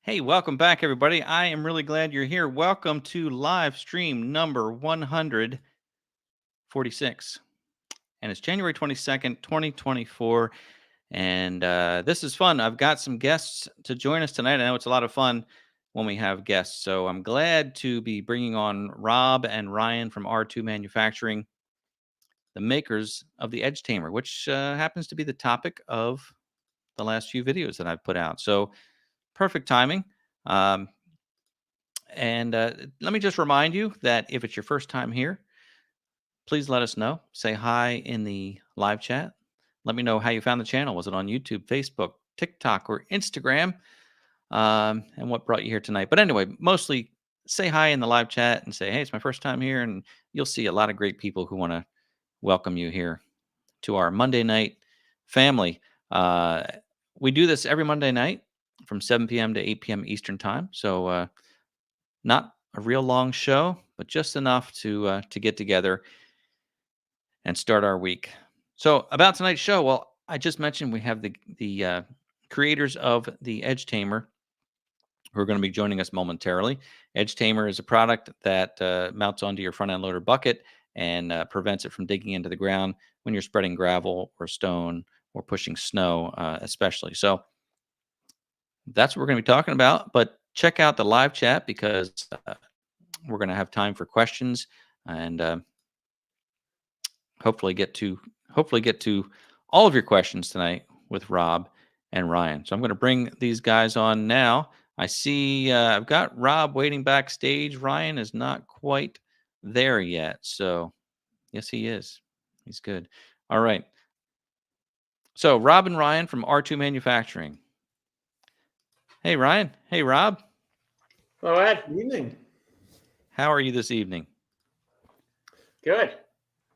Hey, welcome back, everybody. I am really glad you're here. Welcome to live stream number 146. And it's January 22nd, 2024. And this is fun. I've got some guests to join us tonight. I know it's a lot of fun when we have guests. So I'm glad to be bringing on Rob and Ryan from R2 Manufacturing, the makers of the Edge Tamer, which happens to be the topic of the last few videos that I've put out. So perfect timing. Um, And let me just remind you that if it's your first time here, please let us know. Say hi in the live chat. Let me know how you found the channel. Was it on YouTube, Facebook, TikTok, or Instagram? And what brought you here tonight? But anyway, mostly say hi in the live chat and say, hey, it's my first time here. And you'll see a lot of great people who want to welcome you here to our Monday night family. Uh, we do this every Monday night from 7 p.m. to 8 p.m. Eastern time. So, not a real long show, but just enough to get together and start our week. So about tonight's show, well, I just mentioned we have the creators of the Edge Tamer who are going to be joining us momentarily. Edge Tamer is a product that mounts onto your front end loader bucket and prevents it from digging into the ground when you're spreading gravel or stone or pushing snow, especially. So that's what we're going to be talking about. But check out the live chat because we're going to have time for questions and hopefully get to all of your questions tonight with Rob and Ryan. So I'm going to bring these guys on now. I see I've got Rob waiting backstage. Ryan is not quite there yet. So yes, he is. He's good. All right. So Rob and Ryan from R2 Manufacturing. Hey, Ryan. Hey, Rob. Hello, Ed. Good evening. How are you this evening? Good.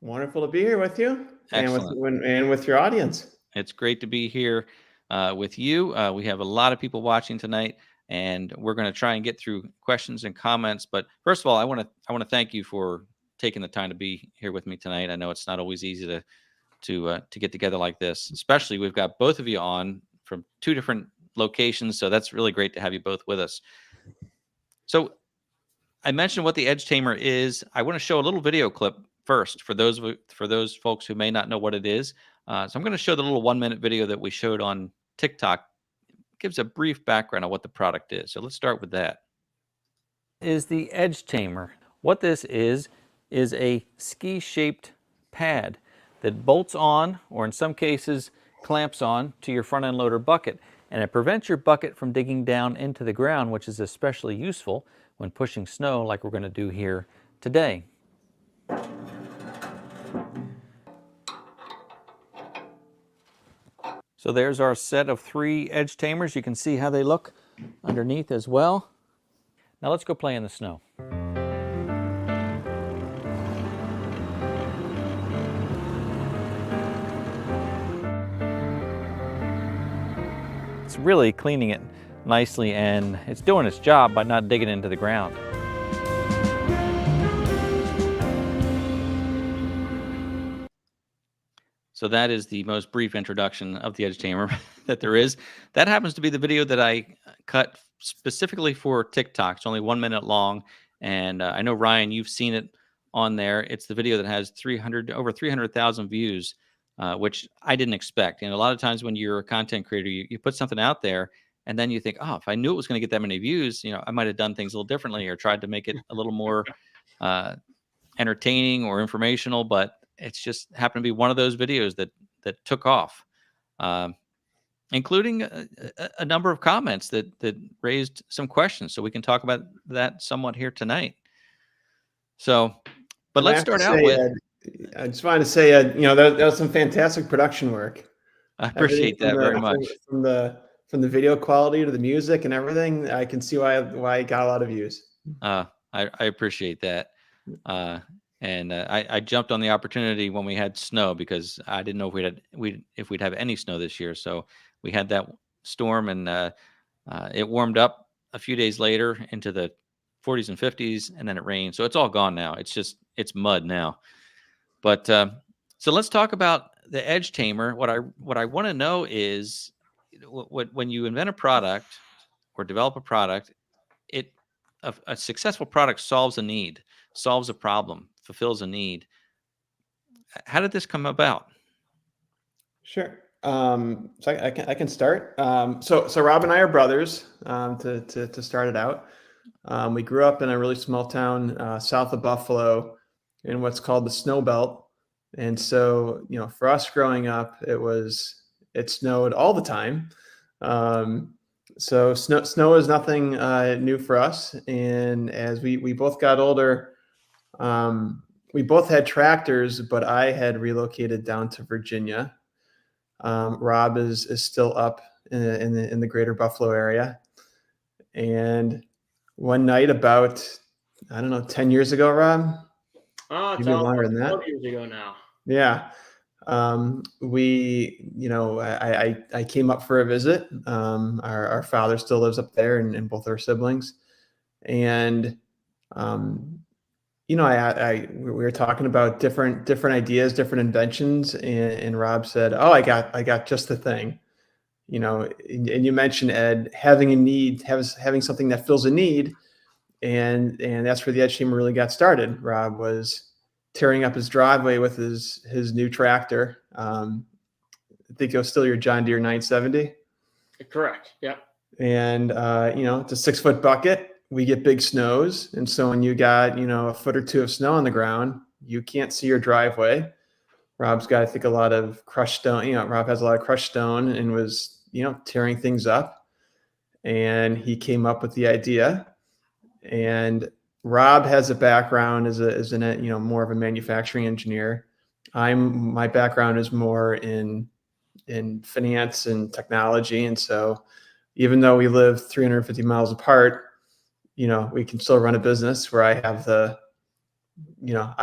Wonderful to be here with you. Excellent. And with your audience. It's great to be here with you. We have a lot of people watching tonight, and we're going to try and get through questions and comments. But first of all, I want to thank you for taking the time to be here with me tonight. I know it's not always easy to get together like this. Especially we've got both of you on from two different locations, so that's really great to have you both with us. So I mentioned what the Edge Tamer is. I want to show a little video clip first for those folks who may not know what it is. So I'm going to show the little 1-minute video that we showed on TikTok. It gives a brief background on what the product is. So let's start with that. Is the Edge Tamer. What this is a ski-shaped pad that bolts on, or in some cases clamps on, to your front end loader bucket. And it prevents your bucket from digging down into the ground, which is especially useful when pushing snow like we're going to do here today. So there's our set of 3 Edge Tamers. You can see how they look underneath as well. Now let's go play in the snow. It's really cleaning it nicely, and it's doing its job by not digging into the ground. So that is the most brief introduction of the Edge Tamer that there is. That happens to be the video that I cut specifically for TikTok. It's only 1 minute long, and I know, Ryan, you've seen it on there. It's the video that has over 300,000 views, which I didn't expect. And a lot of times when you're a content creator, you put something out there, and then you think, oh, if I knew it was going to get that many views, I might have done things a little differently or tried to make it a little more entertaining or informational, but it's just happened to be one of those videos that took off, including a number of comments that raised some questions. So we can talk about that somewhat here tonight. So, but let's start out with. I just wanted to say, that was some fantastic production work. I appreciate that very much. From the video quality to the music and everything, I can see why it got a lot of views. I appreciate that. And I jumped on the opportunity when we had snow because I didn't know if we'd have any snow this year. So we had that storm, and it warmed up a few days later into the 40s and 50s, and then it rained. So it's all gone now. It's mud now. But so let's talk about the Edge Tamer. What I want to know is when you invent a product or develop a product, a successful product solves a need, solves a problem, fulfills a need. How did this come about? Sure. So I can start. So Rob and I are brothers. To start it out, we grew up in a really small town south of Buffalo, in what's called the Snow Belt. And so, for us growing up, it snowed all the time. So snow is nothing new for us. And as we both got older, we both had tractors, but I had relocated down to Virginia. Rob is still up in the greater Buffalo area. And one night about, I don't know, 10 years ago, Rob, Oh, it's maybe all longer about than 12 that. years ago now. Yeah. I came up for a visit. Our father still lives up there, and both our siblings. And, we were talking about different ideas, different inventions. And Rob said, "Oh, I got just the thing." And you mentioned, Ed, having a need, having something that fills a need. And that's where the Edge Tamer really got started. Rob was tearing up his driveway with his new tractor. I think it was still your John Deere 970. Correct. Yep. And it's a 6-foot bucket. We get big snows, and so when you got a foot or two of snow on the ground, you can't see your driveway. Rob's got, I think, a lot of crushed stone. Rob has a lot of crushed stone and was tearing things up. And he came up with the idea. And Rob has a background as more of a manufacturing engineer. My background is more in finance and technology. And so even though we live 350 miles apart, we can still run a business where I have I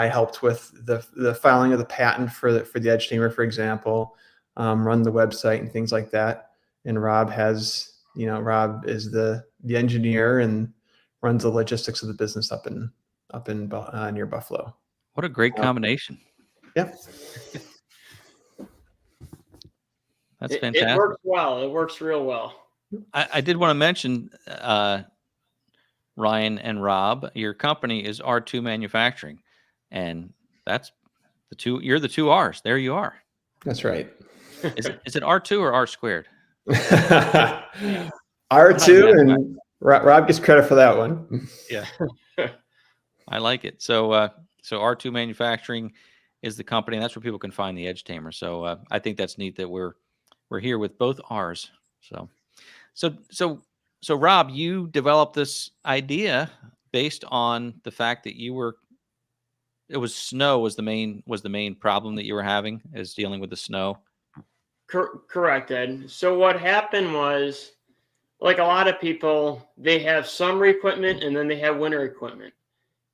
helped with the filing of the patent for the Edge Tamer, for example, run the website and things like that. And Rob is the engineer and runs the logistics of the business up in near Buffalo. What a great combination. Yeah. That's fantastic. It works well. It works real well. I did want to mention, Ryan and Rob, your company is R2 Manufacturing, and that's you're the two R's. There you are. That's right. Is it R2 or R squared? R2, and Rob gets credit for that one. Yeah. I like it. So R2 Manufacturing is the company, and that's where people can find the Edge Tamer. So I think that's neat that we're here with both R's. So Rob, you developed this idea based on the fact that snow was the main problem that you were having, is dealing with the snow. Correct, Ed. So what happened was, like a lot of people, they have summer equipment and then they have winter equipment.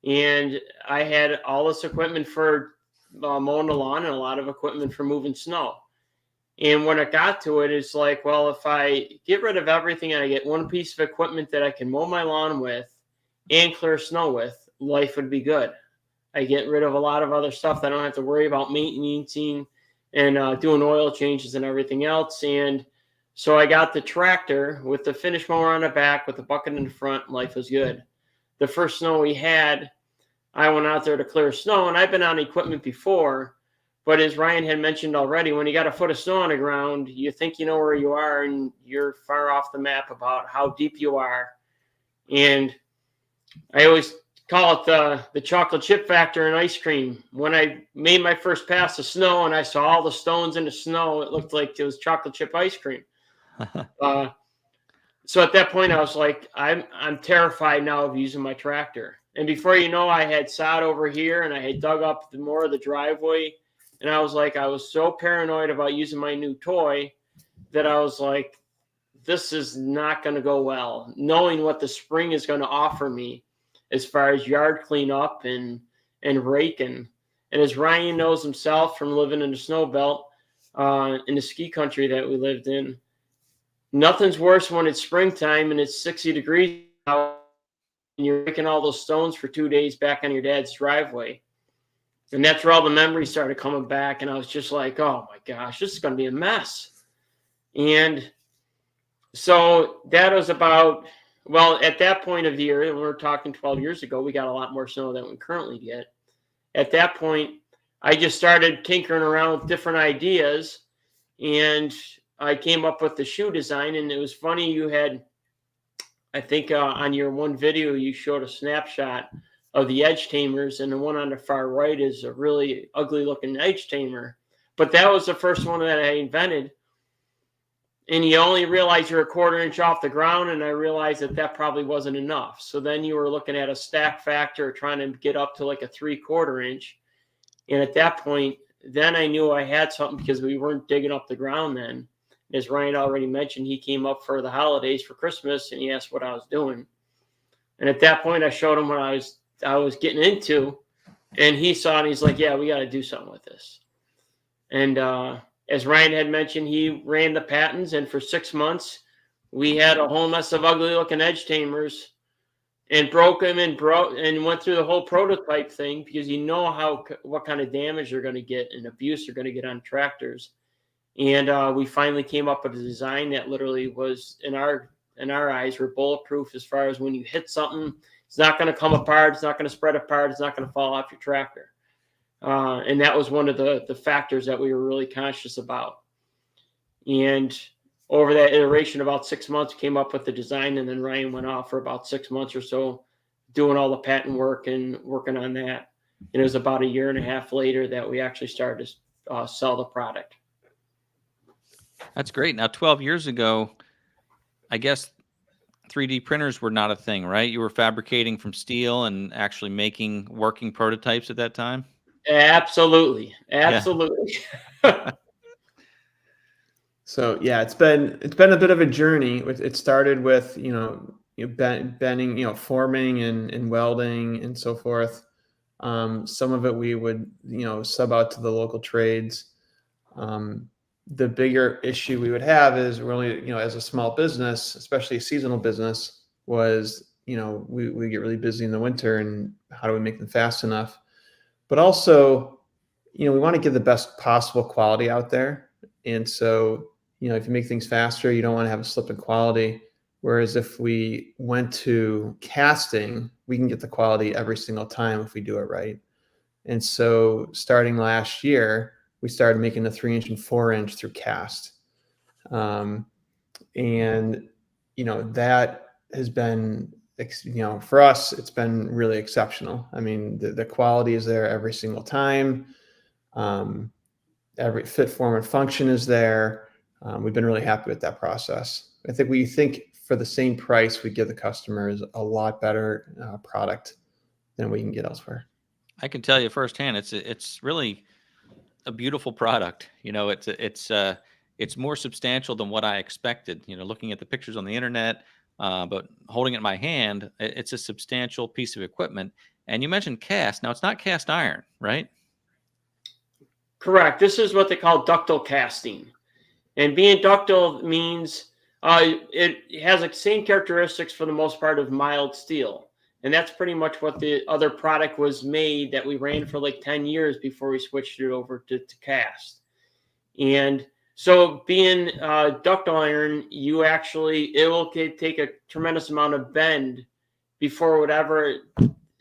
And I had all this equipment for mowing the lawn and a lot of equipment for moving snow. And when it got to it, it's like, well, if I get rid of everything and I get one piece of equipment that I can mow my lawn with and clear snow with, life would be good. I get rid of a lot of other stuff that I don't have to worry about maintaining and doing oil changes and everything else. And so I got the tractor with the finish mower on the back with the bucket in the front. Life was good. The first snow we had, I went out there to clear snow, and I've been on equipment before. But as Ryan had mentioned already, when you got a foot of snow on the ground, you think you know where you are, and you're far off the map about how deep you are. And I always call it the chocolate chip factor in ice cream. When I made my first pass of snow and I saw all the stones in the snow, it looked like it was chocolate chip ice cream. So at that point, I was like, I'm terrified now of using my tractor. And before you know, I had sod over here and I had dug up more of the driveway. And I was so paranoid about using my new toy that I was like, this is not going to go well, knowing what the spring is going to offer me as far as yard cleanup and raking. And as Ryan knows himself from living in the snow belt, in the ski country that we lived in, nothing's worse when it's springtime and it's 60 degrees out and you're raking all those stones for 2 days back on your dad's driveway. And that's where all the memories started coming back. And I was just like, oh my gosh, this is going to be a mess. And So that was about, well, at that point of the year, we're talking 12 years ago, we got a lot more snow than we currently get. At that point, I just started tinkering around with different ideas, and I came up with the shoe design. And it was funny, you had, I think on your one video, you showed a snapshot of the edge tamers, and the one on the far right is a really ugly looking edge tamer. But that was the first one that I invented. And you only realize you're a quarter inch off the ground, and I realized that that probably wasn't enough. So then you were looking at a stack factor, trying to get up to like a 3/4 inch. And at that point, then I knew I had something, because we weren't digging up the ground then. As Ryan already mentioned, he came up for the holidays for Christmas, and he asked what I was doing. And at that point, I showed him what I was getting into, and he saw it, and he's like, "Yeah, we got to do something with this." And as Ryan had mentioned, he ran the patents, and for 6 months, we had a whole mess of ugly looking edge tamers, and broke them and went through the whole prototype thing, because you know what kind of damage they're going to get and abuse they're going to get on tractors. And we finally came up with a design that literally was, in our eyes, were bulletproof, as far as when you hit something, it's not going to come apart, it's not going to spread apart, it's not going to fall off your tractor. And that was one of the factors that we were really conscious about. And over that iteration, about 6 months, came up with the design, and then Ryan went off for about 6 months or so doing all the patent work and working on that. And it was about 1.5 years later that we actually started to sell the product. That's great. Now, 12 years ago, I guess 3D printers were not a thing, right? You were fabricating from steel and actually making working prototypes at that time? Absolutely. Absolutely. Yeah. So yeah, it's been a bit of a journey. It started with bending, forming and welding and so forth. Some of it we would sub out to the local trades. The bigger issue we would have is we're only, as a small business, especially a seasonal business, was we get really busy in the winter, and how do we make them fast enough? But also, we want to give the best possible quality out there. And so, if you make things faster, you don't want to have a slip in quality. Whereas if we went to casting, we can get the quality every single time if we do it right. And so starting last year, we started making the 3-inch and 4-inch through cast. And, that has been, for us, it's been really exceptional. I mean, the quality is there every single time. Every fit, form, and function is there. We've been really happy with that process. I think we think for the same price, we give the customers a lot better product than we can get elsewhere. I can tell you firsthand, it's really a beautiful product. It's more substantial than what I expected. Looking at the pictures on the internet, but holding it in my hand, it's a substantial piece of equipment. And you mentioned cast. Now, it's not cast iron, right? Correct. This is what they call ductile casting. And being ductile means it has the same characteristics for the most part of mild steel. And that's pretty much what the other product was made that we ran for like 10 years before we switched it over to cast. And so being ductile iron, it will take a tremendous amount of bend before whatever,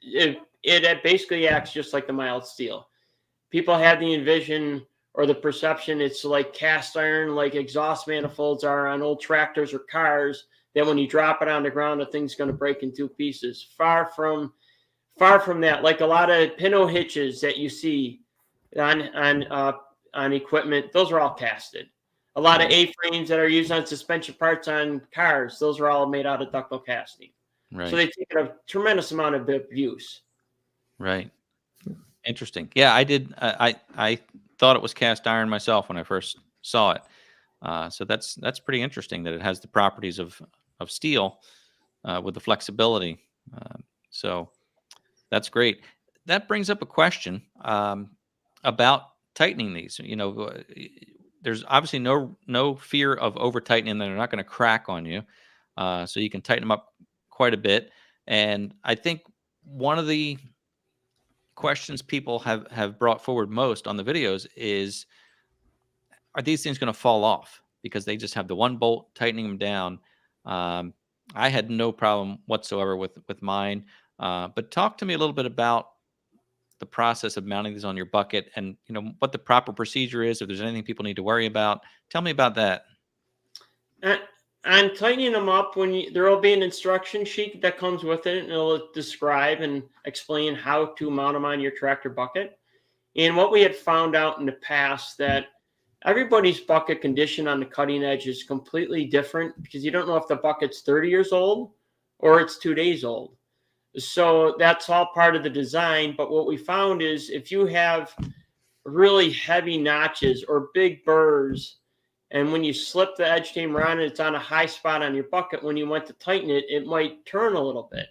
it basically acts just like the mild steel. People have the envision or the perception it's like cast iron, like exhaust manifolds are on old tractors or cars, that when you drop it on the ground, the thing's going to break in 2 pieces. Far from that. Like a lot of pinto hitches that you see on equipment, those are all casted. A lot of A-frames that are used on suspension parts on cars, those are all made out of ductile casting. Right. So they take a tremendous amount of abuse. Right. Interesting. Yeah, I did. I thought it was cast iron myself when I first saw it. So that's pretty interesting that it has the properties of steel with the flexibility. So that's great. That brings up a question about tightening these. There's obviously no fear of over tightening. They're not going to crack on you. So you can tighten them up quite a bit. And I think one of the questions people have brought forward most on the videos is, are these things going to fall off? because they just have the one bolt tightening them down. I had no problem whatsoever with mine. But talk to me a little bit about the process of mounting these on your bucket, and what the proper procedure is, if there's anything people need to worry about. Tell me about that. On tightening them up, there will be an instruction sheet that comes with it, and it'll describe and explain how to mount them on your tractor bucket. And what we had found out in the past, that everybody's bucket condition on the cutting edge is completely different, because you don't know if the bucket's 30 years old or it's 2 days old. So that's all part of the design. But what we found is, if you have really heavy notches or big burrs, and when you slip the edge tamer on and it's on a high spot on your bucket, when you went to tighten it, it might turn a little bit.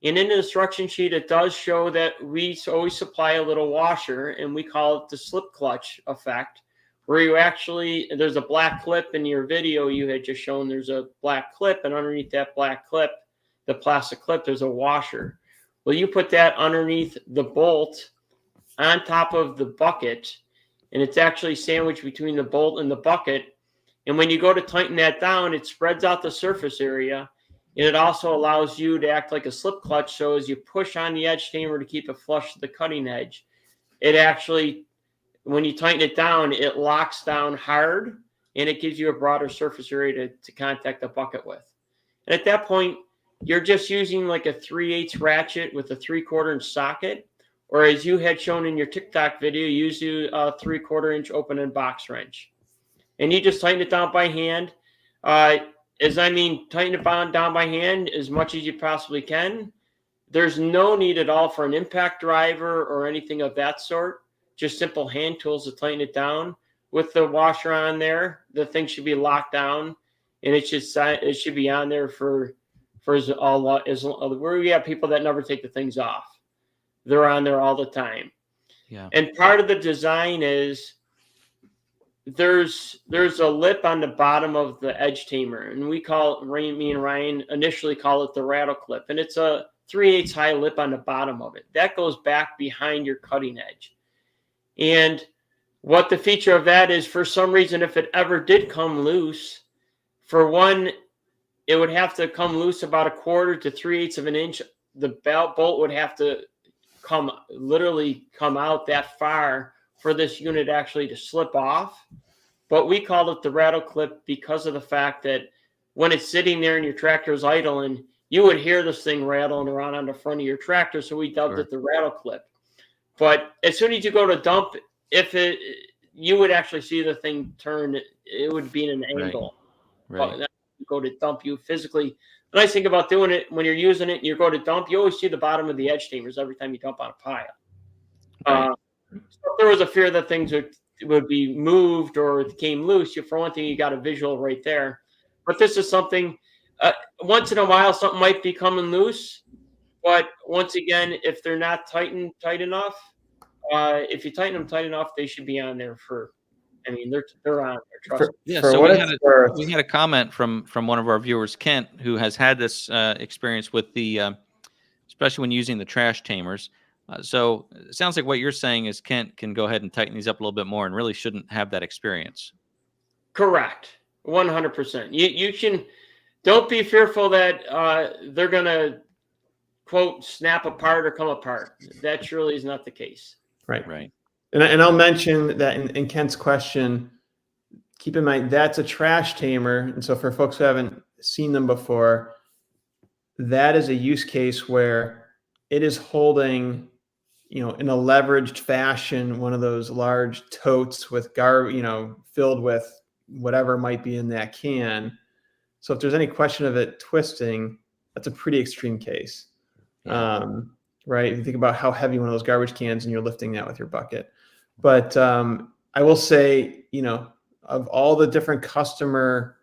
And in the instruction sheet, it does show that we always supply a little washer, and we call it the slip clutch effect, where there's a black clip. In your video you had just shown, there's a black clip, and underneath that black clip, the plastic clip, there's a washer. Well, you put that underneath the bolt on top of the bucket, and it's actually sandwiched between the bolt and the bucket. And when you go to tighten that down, it spreads out the surface area, and it also allows you to act like a slip clutch. So as you push on the edge tamer to keep it flush to the cutting edge, it actually, when you tighten it down, it locks down hard, and it gives you a broader surface area to contact the bucket with. And at that point, you're just using like a 3/8 ratchet with a 3/4 inch socket, or as you had shown in your TikTok video, use a 3/4 inch open end box wrench, and you just tighten it down by hand. Tighten it down by hand as much as you possibly can. There's no need at all for an impact driver or anything of that sort. Just simple hand tools to tighten it down. With the washer on there, the thing should be locked down, and it should be on there for as where we have people that never take the things off. They're on there all the time. Yeah. And part of the design is there's a lip on the bottom of the edge tamer, and me and Ryan initially call it the rattle clip, and it's a 3/8 high lip on the bottom of it. That goes back behind your cutting edge. And what the feature of that is, for some reason, if it ever did come loose, for one, it would have to come loose about 1/4 to 3/8 of an inch. The bolt would have to come out that far for this unit actually to slip off. But we called it the rattle clip because of the fact that when it's sitting there and your tractor is idling, you would hear this thing rattling around on the front of your tractor. So we dubbed it the rattle clip. But as soon as you go to dump, you would actually see the thing turn. It would be in an angle. Right. You go to dump, you physically. The nice thing about doing it, when you're using it and you go to dump, you always see the bottom of the edge tamers every time you dump on a pile. Right. So if there was a fear that things would be moved or came loose, for one thing, you got a visual right there. But this is something, once in a while, something might be coming loose. But once again, if they're not tight enough, if you tighten them tight enough, they should be on there they're on there. Trust me. Yeah. So we had a comment from one of our viewers, Kent, who has had this experience with especially when using the trash tamers. So it sounds like what you're saying is Kent can go ahead and tighten these up a little bit more and really shouldn't have that experience. Correct. 100%. You can, don't be fearful that they're going to, quote, snap apart or come apart. That surely is not the case. Right. And I'll mention that in Kent's question, keep in mind that's a trash tamer. And so for folks who haven't seen them before, that is a use case where it is holding, in a leveraged fashion, one of those large totes with filled with whatever might be in that can. So if there's any question of it twisting, that's a pretty extreme case. Yeah. Right? If you think about how heavy one of those garbage cans and you're lifting that with your bucket. But I will say, of all the different customer,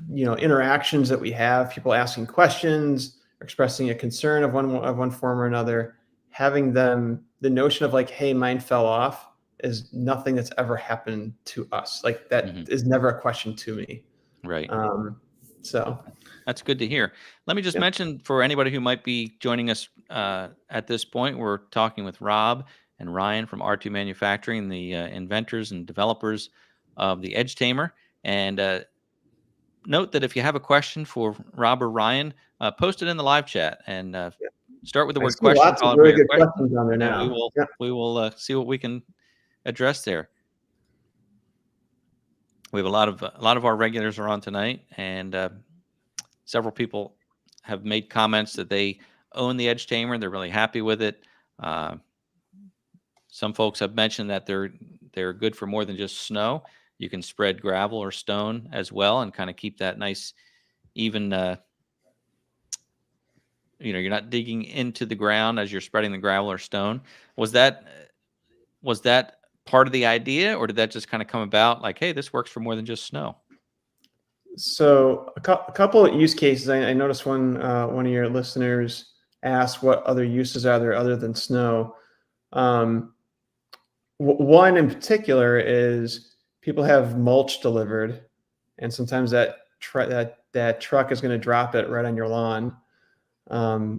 interactions that we have, people asking questions, expressing a concern of one form or another, having the notion of like, hey, mine fell off, is nothing that's ever happened to us. Like that is never a question to me. Right. So that's good to hear. Let me just mention, for anybody who might be joining us at this point, we're talking with Rob and Ryan from R2 Manufacturing, the inventors and developers of the Edge Tamer. And note that if you have a question for Rob or Ryan, post it in the live chat and start with the I word see question, lots of followed by really your good question, questions on there and now. Yeah. we will see what we can address there. We have a lot of our regulars are on tonight, and several people have made comments that they own the Edge Tamer. They're really happy with it. Some folks have mentioned that they're good for more than just snow. You can spread gravel or stone as well, and kind of keep that nice, even. You're not digging into the ground as you're spreading the gravel or stone. Was that part of the idea, or did that just kind of come about? Like, hey, this works for more than just snow. So a couple of use cases. I noticed one of your listeners asked what other uses are there other than snow. One in particular is people have mulch delivered, and sometimes that truck is going to drop it right on your lawn.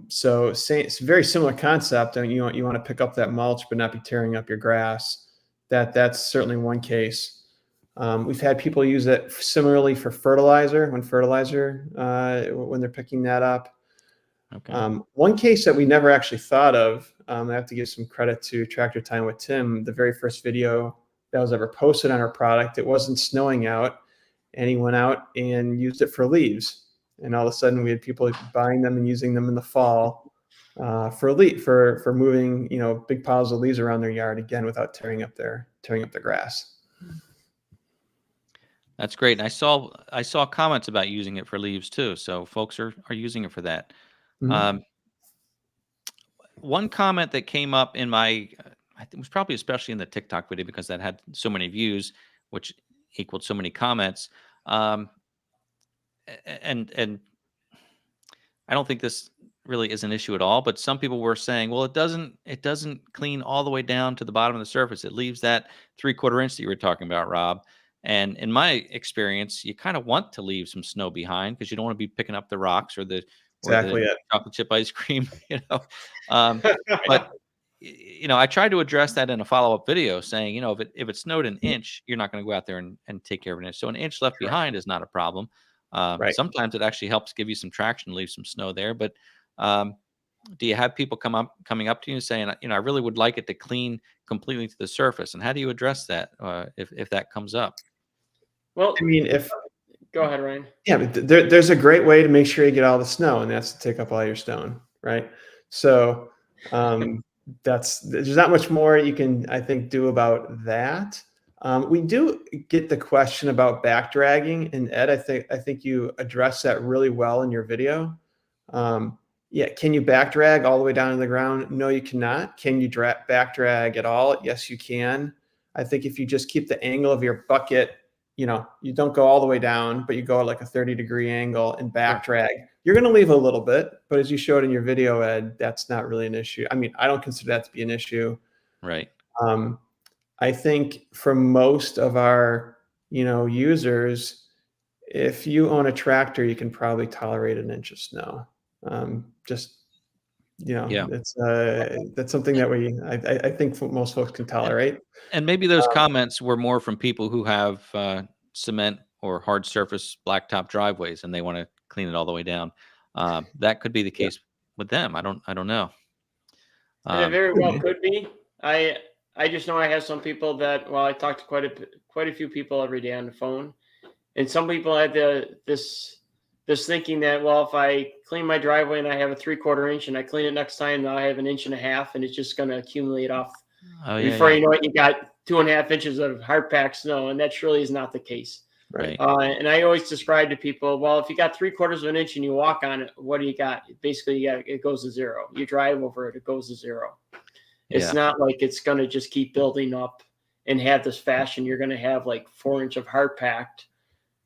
So it's a very similar concept. And you want to pick up that mulch, but not be tearing up your grass. That's certainly one case. We've had people use it similarly for fertilizer when they're picking that up. Okay. One case that we never actually thought of, I have to give some credit to Tractor Time with Tim, the very first video that was ever posted on our product. It wasn't snowing out, and he went out and used it for leaves. And all of a sudden, we had people buying them and using them in the fall for moving, big piles of leaves around their yard again without tearing up their grass. That's great. And I saw comments about using it for leaves too. So folks are using it for that. Mm-hmm. One comment that came up in my, I think it was probably especially in the TikTok video because that had so many views, which equaled so many comments. And I don't think this really is an issue at all, but some people were saying, well, it doesn't clean all the way down to the bottom of the surface. It leaves that 3/4 inch that you were talking about, Rob. And in my experience, you kind of want to leave some snow behind because you don't want to be picking up the rocks or the Exactly it. chocolate chip ice cream, But I tried to address that in a follow-up video saying, if it snowed an inch, you're not going to go out there and take care of an inch. So an inch left behind is not a problem. Right. Sometimes it actually helps give you some traction, leave some snow there. But do you have people coming up to you and saying, I really would like it to clean completely to the surface? And how do you address that if that comes up? Well, I mean, go ahead, Ryan. Yeah, but there's a great way to make sure you get all the snow, and that's to take up all your stone, right? So there's not much more you can, I think, do about that. We do get the question about back dragging, and Ed, I think you addressed that really well in your video. Yeah, can you back drag all the way down to the ground? No, you cannot. Can you back drag at all? Yes, you can. I think if you just keep the angle of your bucket, you don't go all the way down, but you go at like a 30-degree angle and back drag. You're going to leave a little bit, but as you showed in your video, Ed, that's not really an issue. I mean, I don't consider that to be an issue. Right. I think for most of our, users, if you own a tractor, you can probably tolerate an inch of snow. That's something that I think most folks can tolerate. And maybe those comments were more from people who have cement or hard surface blacktop driveways, and they want to clean it all the way down. That could be the case with them. I don't know. And it very well could be. I just know I have some people that, I talk to quite a few people every day on the phone, and some people had this thinking that, if I clean my driveway and I have a 3/4 inch and I clean it next time, now I have an 1.5 inches and it's just going to accumulate off. Before you know it, you got 2.5 inches of hard packed snow, and that surely is not the case. Right. And I always describe to people, if you got 3/4 of an inch and you walk on it, what do you got? Basically, it goes to zero. You drive over it, it goes to zero. It's not like it's going to just keep building up and have this fashion. You're going to have like 4 inch of hard packed,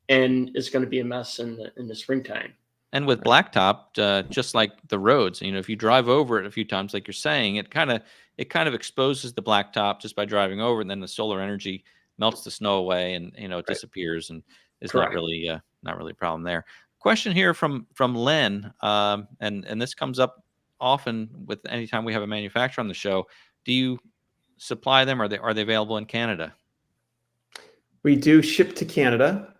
and it's going to be a mess in the springtime. And with blacktop, just like the roads, if you drive over it a few times, like you're saying, it kind of exposes the blacktop just by driving over, and then the solar energy melts the snow away, and it disappears, and is not really a problem there. Question here from Len, and this comes up often with anytime we have a manufacturer on the show. Do you supply them? Are they available in Canada? We do ship to Canada.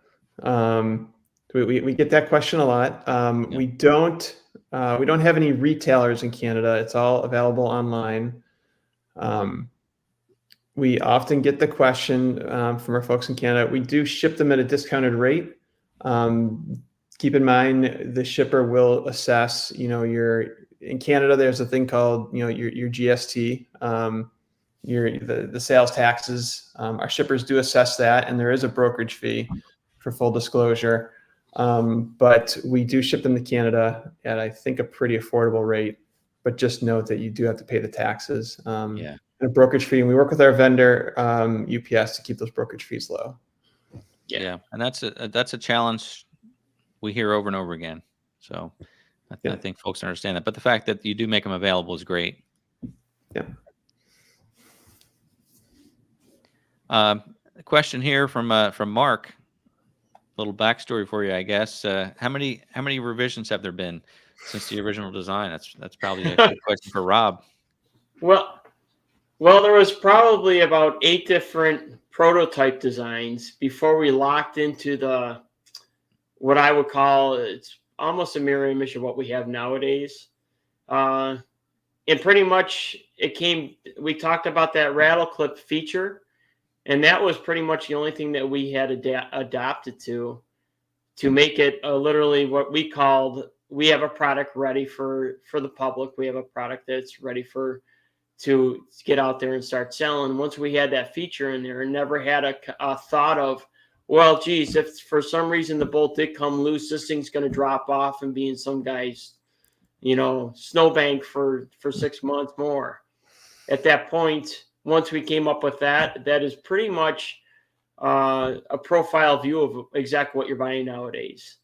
We get that question a lot. We don't have any retailers in Canada. It's all available online. We often get the question from our folks in Canada. We do ship them at a discounted rate. Keep in mind the shipper will assess, in Canada, there's a thing called, your GST, the sales taxes. Our shippers do assess that, and there is a brokerage fee for full disclosure. But we do ship them to Canada at, I think, a pretty affordable rate. But just note that you do have to pay the taxes and a brokerage fee. And we work with our vendor, UPS, to keep those brokerage fees low. Yeah. And that's a challenge we hear over and over again. So I think folks understand that. But the fact that you do make them available is great. Yeah. A question here from Mark. A little backstory for you, I guess. How many revisions have there been since the original design? That's probably a good question for Rob. Well, there was probably about 8 different prototype designs before we locked into what I would call, it's almost a mirror image of what we have nowadays. And pretty much we talked about that rattle clip feature, and that was pretty much the only thing that we had adapted to make it literally what we called, we have a product ready for the public. We have a product that's ready to get out there and start selling. Once we had that feature in there, and never had a thought of, well, geez, if for some reason the bolt did come loose, this thing's going to drop off and be in some guy's, snowbank for 6 months more. At that point, once we came up with that is pretty much a profile view of exactly what you're buying nowadays.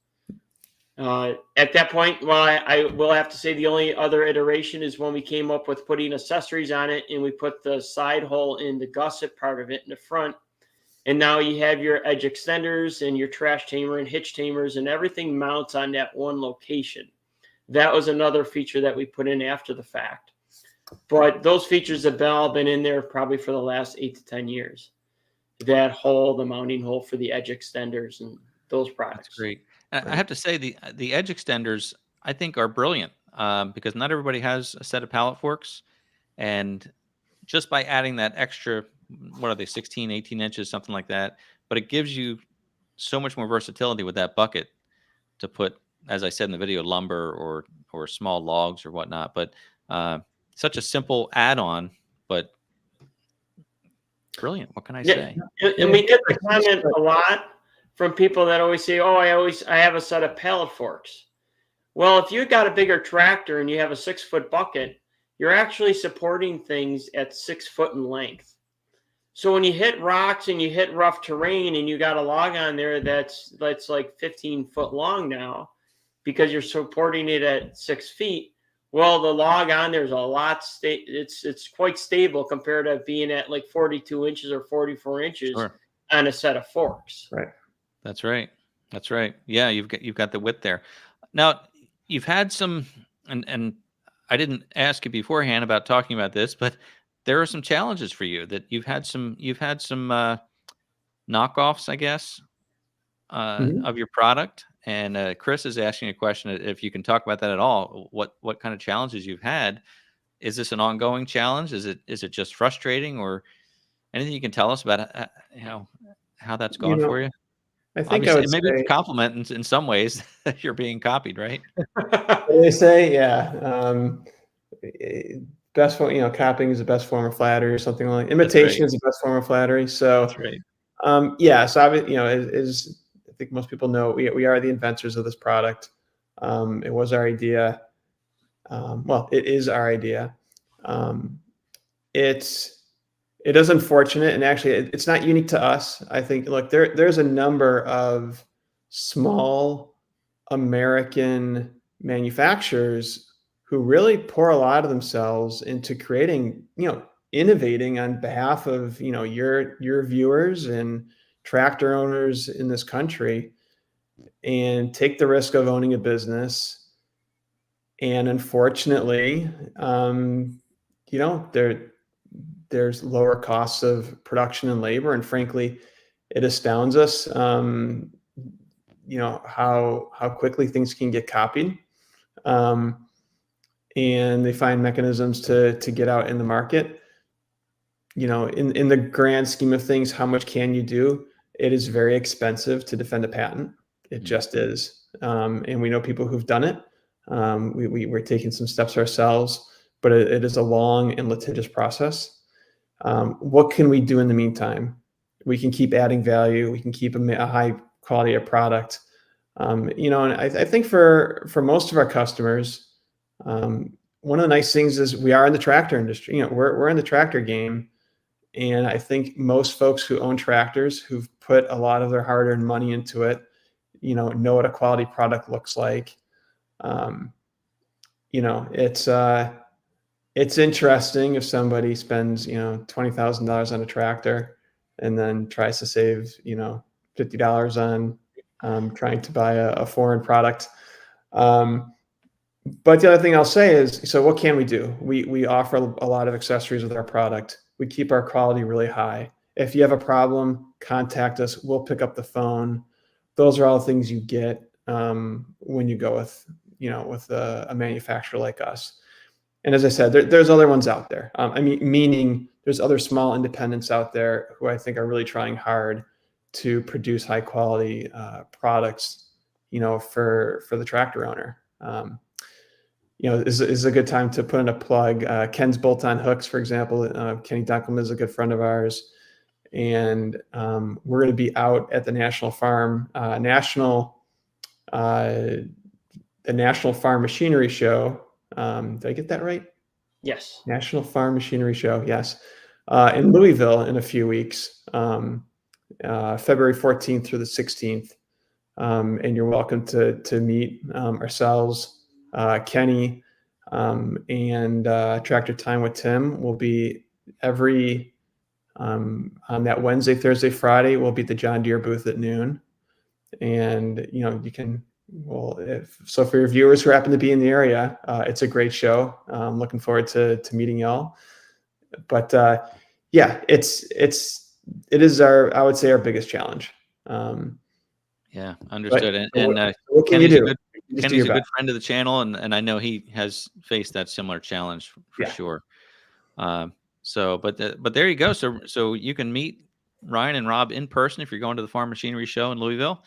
At that point, well, I will have to say the only other iteration is when we came up with putting accessories on it, and we put the side hole in the gusset part of it in the front. And now you have your edge extenders and your trash tamer and hitch tamers, and everything mounts on that one location. That was another feature that we put in after the fact. But those features have all been in there probably for the last 8 to 10 years. That hole, the mounting hole for the edge extenders, and those products. That's great. And I have to say the edge extenders, I think, are brilliant because not everybody has a set of pallet forks. And just by adding that extra, what are they, 16, 18 inches, something like that. But it gives you so much more versatility with that bucket to put, as I said in the video, lumber or small logs or whatnot. But such a simple add-on, but brilliant. What can I say? And we get the comment a lot from people that always say, oh, I have a set of pallet forks. Well, if you got a bigger tractor and you have a 6-foot bucket, you're actually supporting things at 6 foot in length. So when you hit rocks and you hit rough terrain and you got a log on there that's like 15 foot long now, because you're supporting it at 6 feet, well, the log on there is a lot. It's quite stable compared to being at like 42 inches or 44 inches on a set of forks. Right. That's right. That's right. Yeah, you've got the width there. Now, you've had some, and I didn't ask you beforehand about talking about this, but there are some challenges for you that you've had some knockoffs, I guess, of your product. And Chris is asking a question if you can talk about that at all. What kind of challenges you've had? Is this an ongoing challenge? Is it just frustrating, or anything you can tell us about how that's gone for you? I think obviously maybe it's a compliment in some ways that you're being copied, right? They say, best form, copying is the best form of flattery, or something like imitation is the best form of flattery. So that's right. So as I think most people know, we are the inventors of this product. It was our idea. It is our idea. It is unfortunate, and actually, it's not unique to us. I think, look, there's a number of small American manufacturers who really pour a lot of themselves into creating, innovating on behalf of, your viewers and tractor owners in this country, and take the risk of owning a business. And unfortunately, there's lower costs of production and labor. And frankly, it astounds us. how quickly things can get copied, and they find mechanisms to get out in the market. In the grand scheme of things, how much can you do? It is very expensive to defend a patent. It just is. And we know people who've done it. We're taking some steps ourselves, but it is a long and litigious process. What can we do in the meantime? We can keep adding value. We can keep a high quality of product. And I think for most of our customers, one of the nice things is we are in the tractor industry. We're in the tractor game. And I think most folks who own tractors, who've put a lot of their hard-earned money into it, know what a quality product looks like. It's interesting if somebody spends, $20,000 on a tractor and then tries to save, $50 on trying to buy a foreign product. But the other thing I'll say is, so what can we do? We offer a lot of accessories with our product. We keep our quality really high. If you have a problem, contact us. We'll pick up the phone. Those are all things you get when you go with a manufacturer like us. And as I said, there's other ones out there. Meaning there's other small independents out there who I think are really trying hard to produce high quality products, for the tractor owner. This is a good time to put in a plug. Ken's Bolt-On Hooks, for example. Kenny Dunkelman is a good friend of ours. And we're going to be out at the National Farm Machinery Show. Did I get that right? Yes. National Farm Machinery Show, yes. In Louisville in a few weeks, February 14th through the 16th. And you're welcome to meet ourselves. Kenny and Tractor Time with Tim will be on that Wednesday, Thursday, Friday. We'll be at the John Deere booth at noon. And, you can, for your viewers who happen to be in the area, it's a great show. I'm looking forward to meeting y'all. But yeah, it is I would say our biggest challenge. Yeah, understood. What can you do? Kenny's a good friend of the channel, and I know he has faced that similar challenge for sure. But there you go. So you can meet Ryan and Rob in person if you're going to the Farm Machinery Show in Louisville.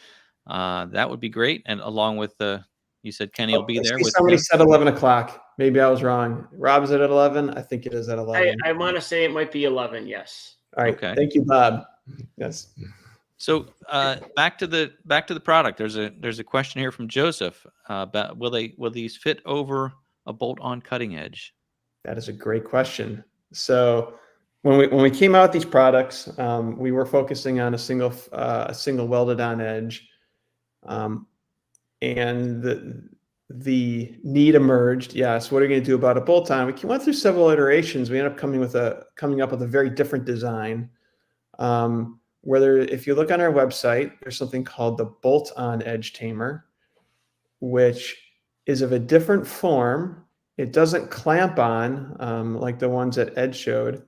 That would be great. And along with you said Kenny will be there. Somebody said 11 o'clock. Maybe I was wrong. Rob, is it at 11? I think it is at 11. I want to say it might be 11. Yes. All right. Okay. Thank you, Bob. Yes. So back to the product. There's a question here from Joseph. Will these fit over a bolt-on cutting edge? That is a great question. So when we came out with these products, we were focusing on a single welded on edge, and the need emerged. Yes, what are you going to do about a bolt-on? We went through several iterations. We ended up coming up with a very different design. If you look on our website, there's something called the bolt-on edge tamer, which is of a different form. It doesn't clamp on like the ones that Ed showed,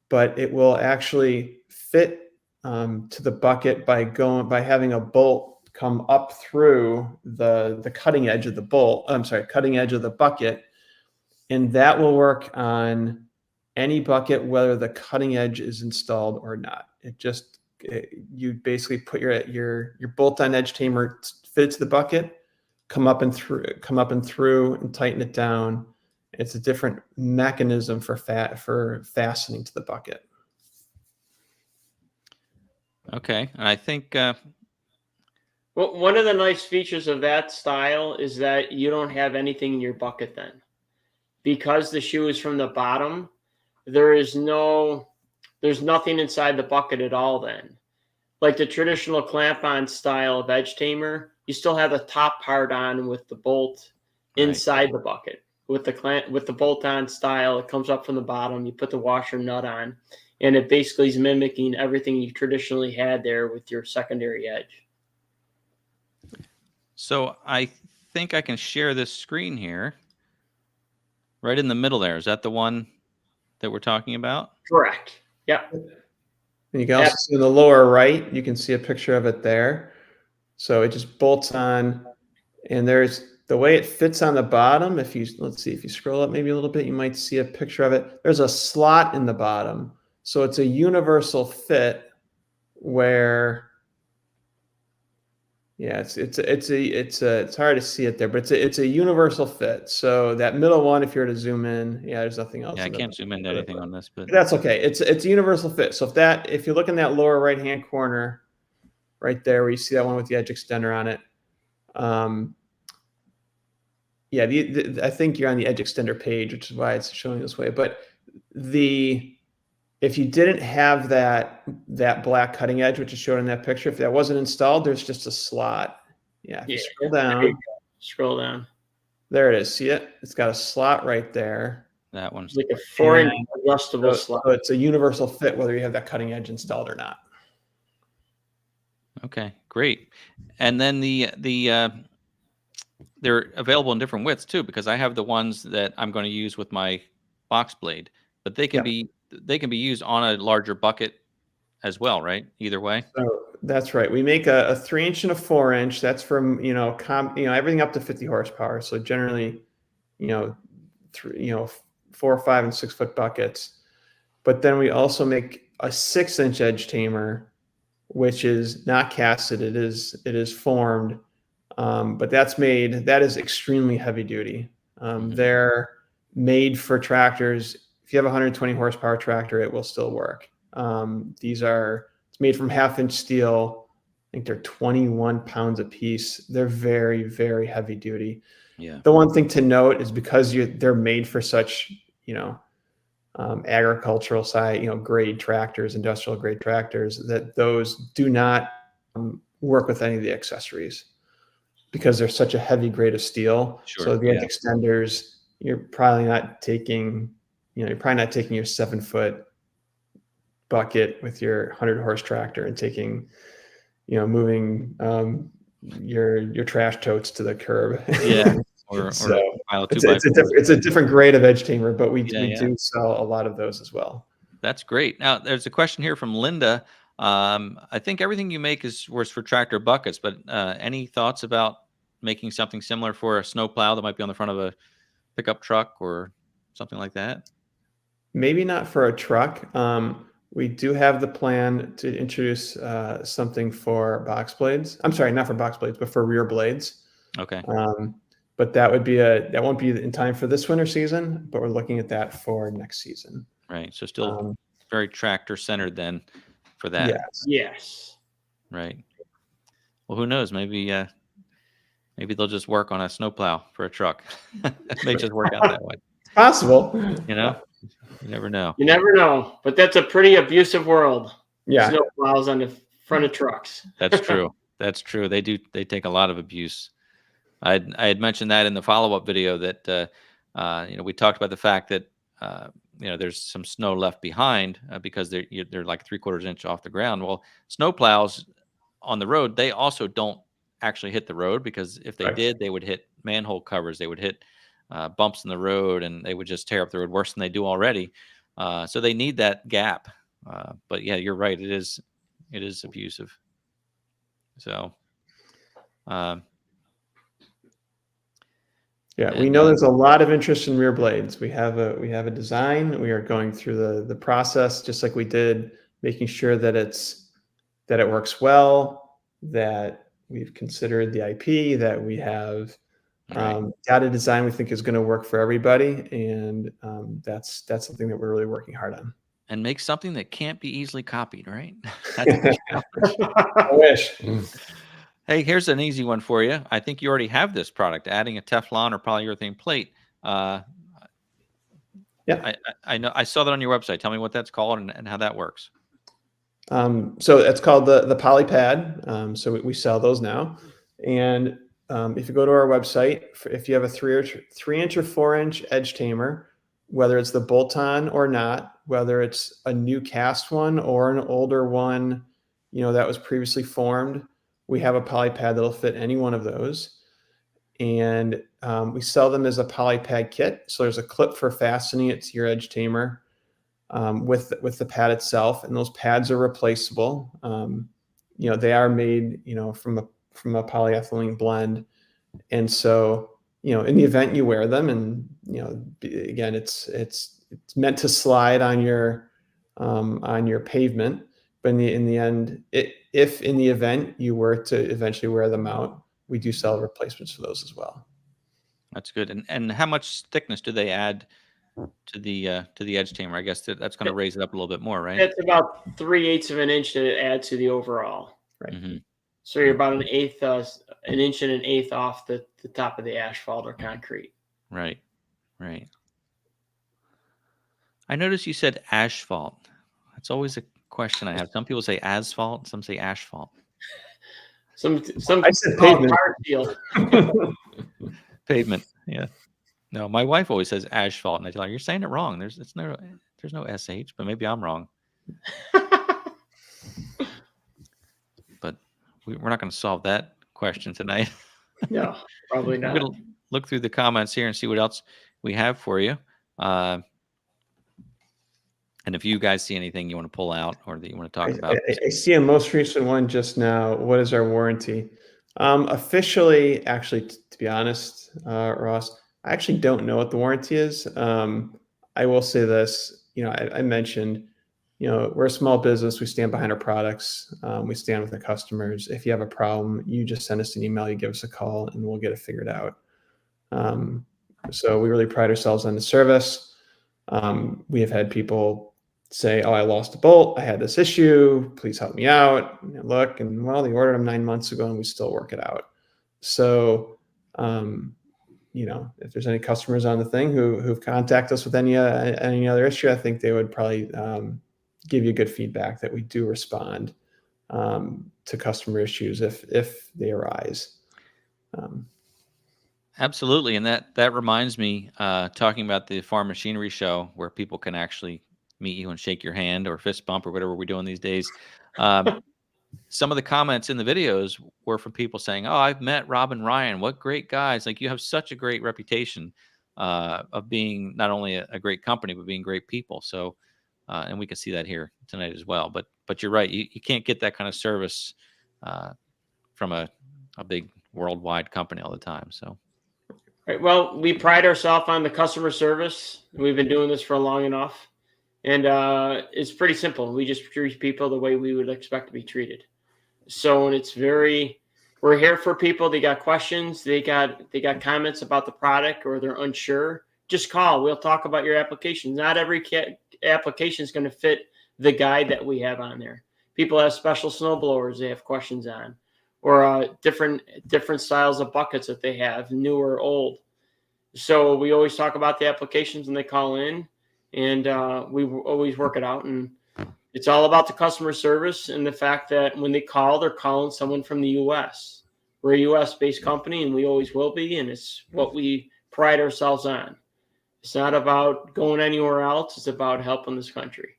but it will actually fit to the bucket by having a bolt come up through the cutting edge of the bucket, and that will work on any bucket, whether the cutting edge is installed or not. You basically put your bolt-on edge tamer, fit it to the bucket, come up and through, and tighten it down. It's a different mechanism for fastening to the bucket. Okay, I think. Well, one of the nice features of that style is that you don't have anything in your bucket then, because the shoe is from the bottom. There's nothing inside the bucket at all then. Like the traditional clamp-on style of edge tamer, you still have the top part on with the bolt inside the bucket. With the bolt-on style, it comes up from the bottom. You put the washer nut on, and it basically is mimicking everything you traditionally had there with your secondary edge. So I think I can share this screen here. Right in the middle there. Is that the one that we're talking about? Correct. Yep. And you can also see in the lower right, you can see a picture of it there. So it just bolts on, and there's the way it fits on the bottom. If you, let's see, if you scroll up maybe a little bit, you might see a picture of it. There's a slot in the bottom. So it's a universal fit where, yeah, it's hard to see it there, but it's a universal fit. So that middle one, if you were to zoom in, yeah, there's nothing else. Yeah, I in the can't zoom into anything on this, but that's okay. It's a universal fit. So if you look in that lower right hand corner, right there where you see that one with the edge extender on it, yeah, I think you're on the edge extender page, which is why it's showing this way. But if you didn't have that black cutting edge, which is shown in that picture, if that wasn't installed, there's just a slot. Yeah, if you scroll down. Scroll down. There it is. See it? It's got a slot right there. that one's It's like a 4-inch adjustable slot. So it's a universal fit whether you have that cutting edge installed or not. okay. Great. And then they're available in different widths too, because I have the ones that I'm going to use with my box blade, but they can be used on a larger bucket as well, right? Either way. So that's right. We make a 3-inch and a 4-inch. That's from everything up to 50 horsepower. So generally, 4, 5, and 6 foot buckets. But then we also make a 6-inch edge tamer, which is not casted. It is formed. But that is extremely heavy duty. They're made for tractors. If you have a 120 horsepower tractor, it will still work. It's made from 1/2-inch steel. I think they're 21 pounds a piece. They're very, very heavy duty. Yeah. The one thing to note is because they're made for such, agricultural side, grade tractors, industrial grade tractors, that those do not work with any of the accessories, because they're such a heavy grade of steel. Sure, So the edge extenders, you're probably not taking your 7-foot bucket with your 100-horse tractor and taking, moving your trash totes to the curb. Yeah. Or it's a different grade of edge tamer, but we do sell a lot of those as well. That's great. Now, there's a question here from Linda. I think everything you make works for tractor buckets, but any thoughts about making something similar for a snowplow that might be on the front of a pickup truck or something like that? Maybe not for a truck. We do have the plan to introduce something for box blades. I'm sorry, not for box blades, but for rear blades. Okay. But that won't be in time for this winter season, but we're looking at that for next season. Right. So still very tractor centered then for that. Yes. Right. Well, who knows? Maybe they'll just work on a snowplow for a truck. It may just work out that way. It's possible. You never know. You never know. But that's a pretty abusive world. Yeah. Snowplows on the front of trucks. That's true. That's true. They take a lot of abuse. I had mentioned that in the follow-up video that we talked about the fact that there's some snow left behind because they're like 3/4 inch off the ground. Well, snowplows on the road, they also don't actually hit the road, because if they did, they would hit manhole covers, they would hit bumps in the road, and they would just tear up the road worse than they do already. So they need that gap. But yeah, you're right. It is abusive. So. Yeah, we know there's a lot of interest in rear blades. We have a design. We are going through the process, just like we did, making sure that it works well, that we've considered the IP, that we have got a design we think is going to work for everybody, and that's something that we're really working hard on. And make something that can't be easily copied, right? That's I wish. Hey, here's an easy one for you. I think you already have this product, adding a Teflon or polyurethane plate. Yeah. I know. I saw that on your website. Tell me what that's called and how that works. So it's called the Polypad. So we sell those now. And if you go to our website, if you have a 3-inch or 4-inch edge tamer, whether it's the bolt-on or not, whether it's a new cast one or an older one, that was previously formed, we have a poly pad that'll fit any one of those. And we sell them as a poly pad kit. So there's a clip for fastening it to your edge tamer with the pad itself. And those pads are replaceable. They are made, from from a polyethylene blend. And so, in the event you wear them, and again, it's meant to slide on your pavement, but in the end, if in the event you were to eventually wear them out, we do sell replacements for those as well. That's good. And how much thickness do they add to the edge tamer? I guess that's going to raise it up a little bit more, right? It's about 3/8 of an inch to add to the overall. Right. Mm-hmm. So you're about an inch and an eighth off the top of the asphalt or concrete. Right. Right. I noticed you said asphalt. That's always a question I have. Some people say asphalt, some say asphalt. Some I said pavement. tar seal. Pavement. Yeah. No, my wife always says asphalt, and I tell her, "You're saying it wrong. There's no sh, but maybe I'm wrong." But we're not going to solve that question tonight. No, probably I'm not. going to look through the comments here and see what else we have for you. And if you guys see anything you want to pull out or that you want to talk about. I see a most recent one just now. What is our warranty? Officially, actually, to be honest, Ross, I actually don't know what the warranty is. I will say this, I mentioned, we're a small business. We stand behind our products. We stand with the customers. If you have a problem, you just send us an email, you give us a call, and we'll get it figured out. So we really pride ourselves on the service. We have had people say, "Oh, I lost a bolt. I had this issue. Please help me out." And look, and well, they ordered them 9 months ago, and we still work it out. So, if there's any customers on the thing who've contacted us with any other issue, I think they would probably give you good feedback that we do respond to customer issues if they arise. Absolutely, and that reminds me, talking about the farm machinery show where people can actually meet you and shake your hand or fist bump or whatever we're doing these days. Some of the comments in the videos were from people saying, "Oh, I've met Rob and Ryan. What great guys! Like, you have such a great reputation of being not only a great company but being great people." So, and we can see that here tonight as well. But you're right. You can't get that kind of service from a big worldwide company all the time. So. Right. Well, we pride ourselves on the customer service. We've been doing this for long enough. And it's pretty simple. We just treat people the way we would expect to be treated. So we're here for people. They got questions. They got comments about the product, or they're unsure. Just call. We'll talk about your application. Not every application is going to fit the guide that we have on there. People have special snow blowers they have questions on, or different styles of buckets that they have, new or old. So we always talk about the applications when they call in, and we always work it out. And it's all about the customer service and the fact that when they call, they're calling someone from the U.S. We're a U.S.-based company, and we always will be, and it's what we pride ourselves on. It's not about going anywhere else. It's about helping this country.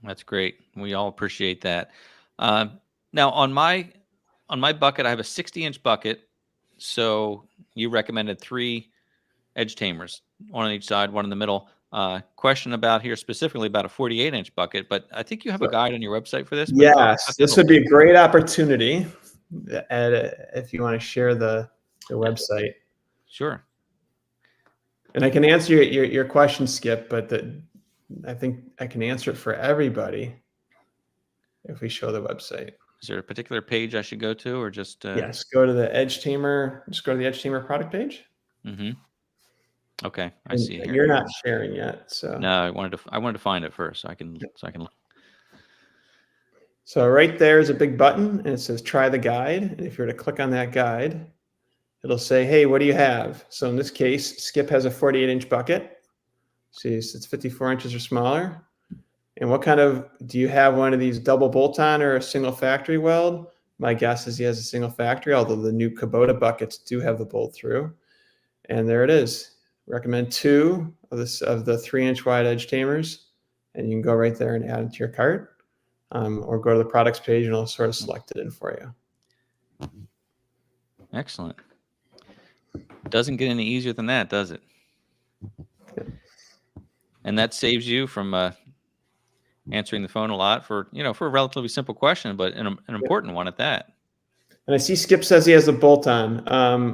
That's great. We all appreciate that. Now on my bucket, I have a 60-inch bucket. So you recommended 3 edge tamers, one on each side, one in the middle. Question about here specifically about a 48-inch bucket, but I think you have a guide on your website for this. Yes, this would be a great opportunity if you want to share the website. Sure. And I can answer your question, Skip, but I think I can answer it for everybody if we show the website. Is there a particular page I should go to, or just? Yes, go to the Edge Tamer. Just go to the Edge Tamer product page. Mm-hmm. Okay, I see here. You're not sharing yet, so no. I wanted to find it first, so I can look. So right there is a big button, and it says "Try the guide." And if you were to click on that guide, it'll say, "Hey, what do you have?" So in this case, Skip has a 48-inch bucket. See, it's 54 inches or smaller. And what do you have one of these double bolt-on or a single factory weld? My guess is he has a single factory, although the new Kubota buckets do have the bolt through. And there it is. Recommend 2 of the 3-inch wide edge tamers, and you can go right there and add it to your cart, or go to the products page and it'll sort of select it in for you. Excellent. Doesn't get any easier than that, does it? Yeah. And that saves you from answering the phone a lot for a relatively simple question, but an important one at that. And I see Skip says he has a bolt-on.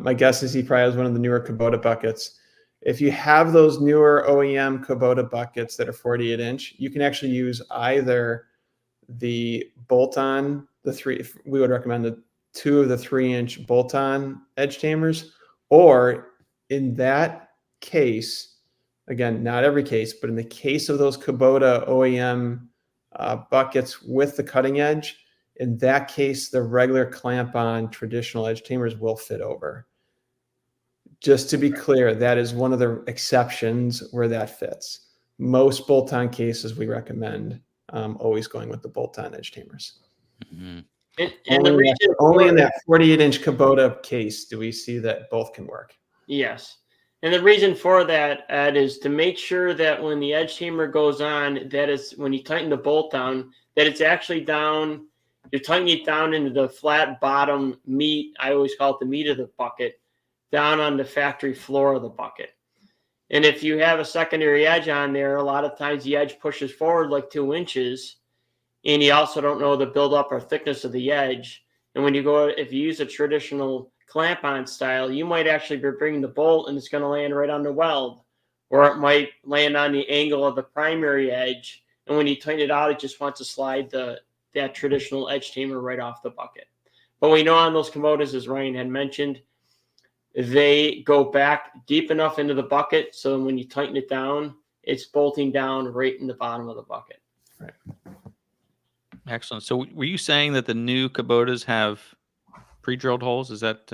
My guess is he probably has one of the newer Kubota buckets. If you have those newer OEM Kubota buckets that are 48 inch, you can actually use either the bolt-on, we would recommend the 2 of the 3-inch bolt-on edge tamers, or in that case, again, not every case, but in the case of those Kubota OEM buckets with the cutting edge, in that case, the regular clamp-on traditional edge tamers will fit over. Just to be clear, that is one of the exceptions where that fits. Most bolt-on cases we recommend always going with the bolt-on edge tamers. Mm-hmm. And the reason only in that 48-inch Kubota case do we see that both can work. Yes. And the reason for that, Ed, is to make sure that when the edge tamer goes on, that is when you tighten the bolt down, that it's actually down. You're tightening it down into the flat bottom meat. I always call it the meat of the bucket, down on the factory floor of the bucket. And if you have a secondary edge on there, a lot of times the edge pushes forward like 2 inches, and you also don't know the buildup or thickness of the edge. And when you go, if you use a traditional clamp-on style, you might actually be bringing the bolt and it's going to land right on the weld, or it might land on the angle of the primary edge. And when you tighten it out, it just wants to slide that traditional edge tamer right off the bucket. But we know on those Kubotas, as Ryan had mentioned, they go back deep enough into the bucket so when you tighten it down, it's bolting down right in the bottom of the bucket. Right. Excellent. So were you saying that the new Kubotas have pre-drilled holes? Is that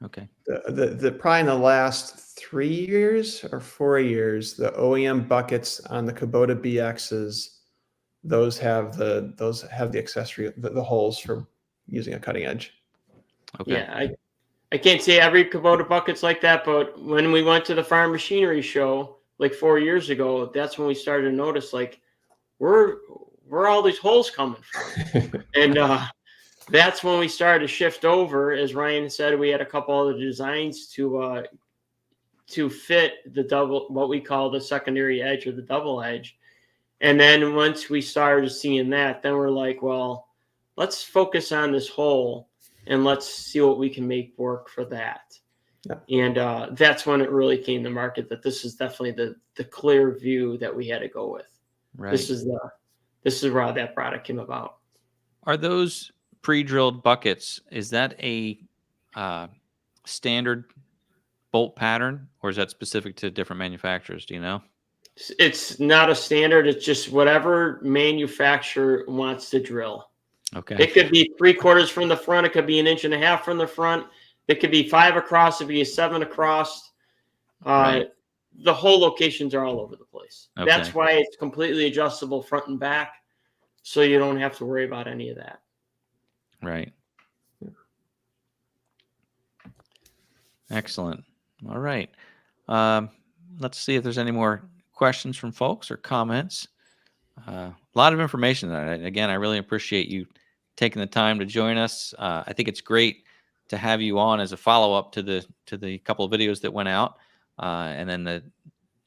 okay? The probably in the last 3 years or 4 years, the OEM buckets on the Kubota BXs, those have the accessory, the holes for using a cutting edge. Okay. Yeah, I can't say every Kubota bucket's like that, but when we went to the farm machinery show like 4 years ago, that's when we started to notice, like, where all these holes coming from? And that's when we started to shift over. As Ryan said, we had a couple other designs to fit the double, what we call the secondary edge or the double edge. And then once we started seeing that, then we're like, well, let's focus on this hole and let's see what we can make work for that. Yeah. And that's when it really came to market that this is definitely the clear view that we had to go with. Right. This is how that product came about. Are those pre-drilled buckets, is that a standard bolt pattern, or is that specific to different manufacturers? Do you know? It's not a standard. It's just whatever manufacturer wants to drill. Okay. It could be 3/4 from the front. It could be 1.5 inches from the front. It could be 5 across. It could be 7 across. Right. The whole locations are all over the place. Okay. That's why it's completely adjustable front and back, so you don't have to worry about any of that. Right. Excellent. All right. Let's see if there's any more questions from folks or comments. A lot of information tonight. Again, I really appreciate you taking the time to join us. I think it's great to have you on as a follow-up to the couple of videos that went out, and then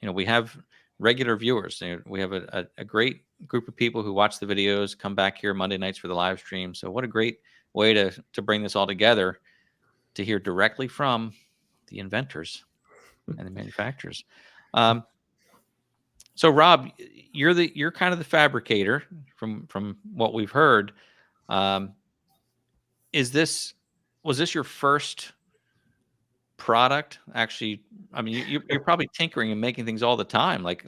we have regular viewers. We have a great group of people who watch the videos, come back here Monday nights for the live stream. So what a great way to bring this all together, to hear directly from the inventors and the manufacturers. So Rob, you're kind of the fabricator from what we've heard. Was this your first product? Actually, I mean, you're probably tinkering and making things all the time. Like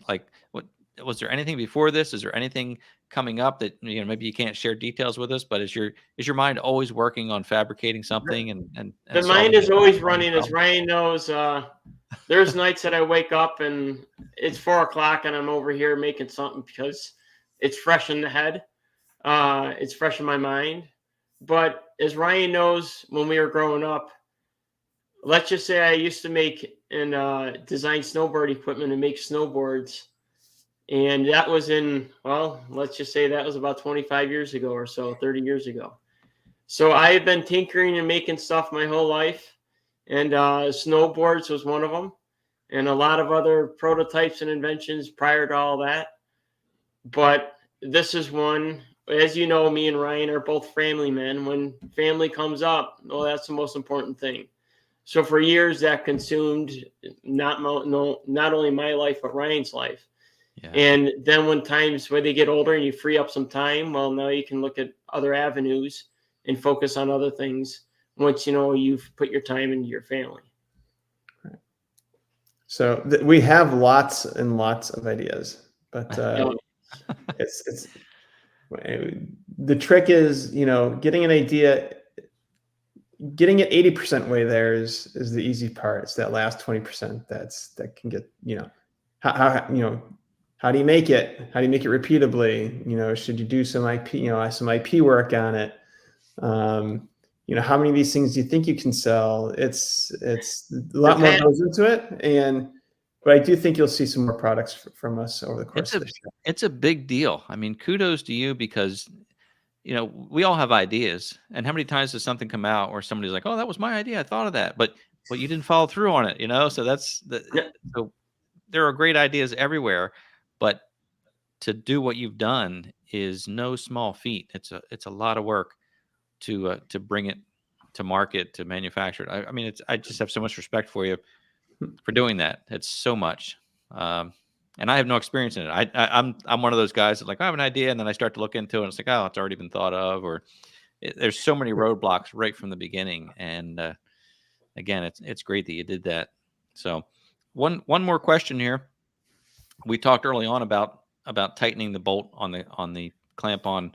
what was there anything before this? Is there anything coming up that maybe you can't share details with us? But is your mind always working on fabricating something? And the mind is always running, as Ryan knows. There's nights that I wake up and it's 4 o'clock and I'm over here making something because it's fresh in the head. It's fresh in my mind. But as Ryan knows, when we were growing up, let's just say I used to make and design snowboard equipment and make snowboards. And that was let's just say that was about 25 years ago or so, 30 years ago. So I've been tinkering and making stuff my whole life. And snowboards was one of them, and a lot of other prototypes and inventions prior to all that. But this is one as you know, me and Ryan are both family men. When family comes up, well, that's the most important thing. So for years, that consumed not only my life but Ryan's life. Yeah. And then when times where they get older and you free up some time, well, now you can look at other avenues and focus on other things once you've put your time into your family. So we have lots and lots of ideas, but it's the trick is, getting an idea, getting it 80% way there is the easy part. It's that last 20% that can get, how do you make it? How do you make it repeatably? Should you do some IP work on it? How many of these things do you think you can sell? It's a lot more goes into it. But I do think you'll see some more products from us over the course of this year. It's a big deal. I mean, kudos to you because, we all have ideas. And how many times does something come out where somebody's like, oh, that was my idea. I thought of that. But you didn't follow through on it, So so there are great ideas everywhere. But to do what you've done is no small feat. It's a lot of work to bring it to market, to manufacture it. I mean, I just have so much respect for you for doing that. It's so much. And I have no experience in it. I'm one of those guys that I have an idea and then I start to look into it and it's like, oh, it's already been thought of, or there's so many roadblocks right from the beginning. And again, it's great that you did that. So one more question here. We talked early on about tightening the bolt on the clamp-on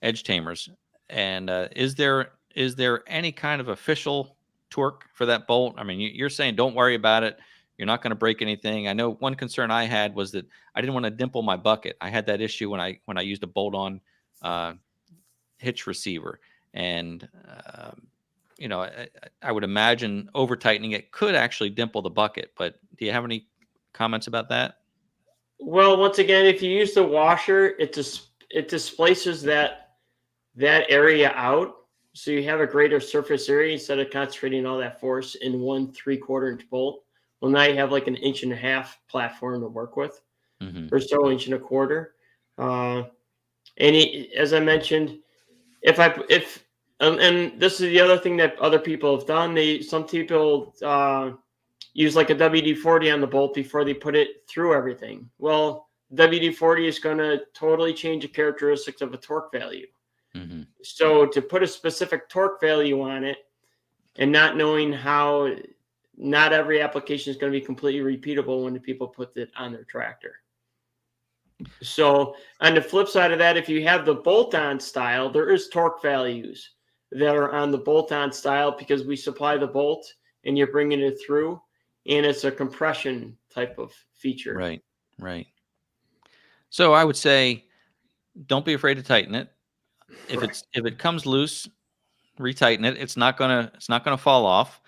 edge tamers. And is there any kind of official torque for that bolt? I mean, you're saying don't worry about it. You're not going to break anything. I know one concern I had was that I didn't want to dimple my bucket. I had that issue when I used a bolt-on hitch receiver, and I would imagine over tightening it could actually dimple the bucket. But do you have any comments about that? Well, once again, if you use the washer, it displaces that area out, so you have a greater surface area instead of concentrating all that force in 1 3/4 inch bolt. Well, now you have like an 1.5 inch platform to work with, or so 1 1/4 inch. As I mentioned, and this is the other thing that other people have done. Some people use like a WD-40 on the bolt before they put it through everything. Well, WD-40 is going to totally change the characteristics of a torque value. So to put a specific torque value on it and not knowing how, not every application is going to be completely repeatable when the people put it on their tractor. So on the flip side of that, if you have the bolt-on style, there is torque values that are on the bolt-on style because we supply the bolt and you're bringing it through, and it's a compression type of feature. Right. So I would say, don't be afraid to tighten it. If it comes loose, retighten it. It's not gonna fall off.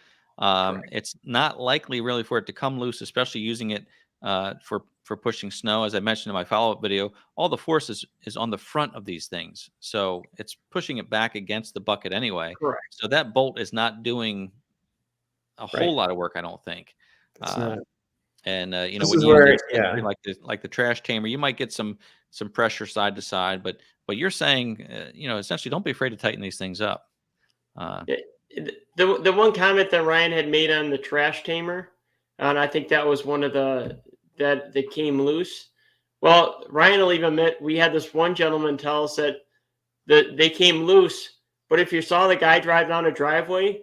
It's not likely really for it to come loose, especially using it for pushing snow. As I mentioned in my follow-up video, all the force is on the front of these things, so it's pushing it back against the bucket anyway. Correct. So that bolt is not doing a whole lot of work, I don't think. It's not. And This when is you where, use like the trash tamer, you might get some pressure side to side, but you're saying essentially don't be afraid to tighten these things up. The one comment that Ryan had made on the trash tamer, and I think that was one of that came loose. Well, Ryan will even admit we had this one gentleman tell us that they came loose, but if you saw the guy drive down a driveway,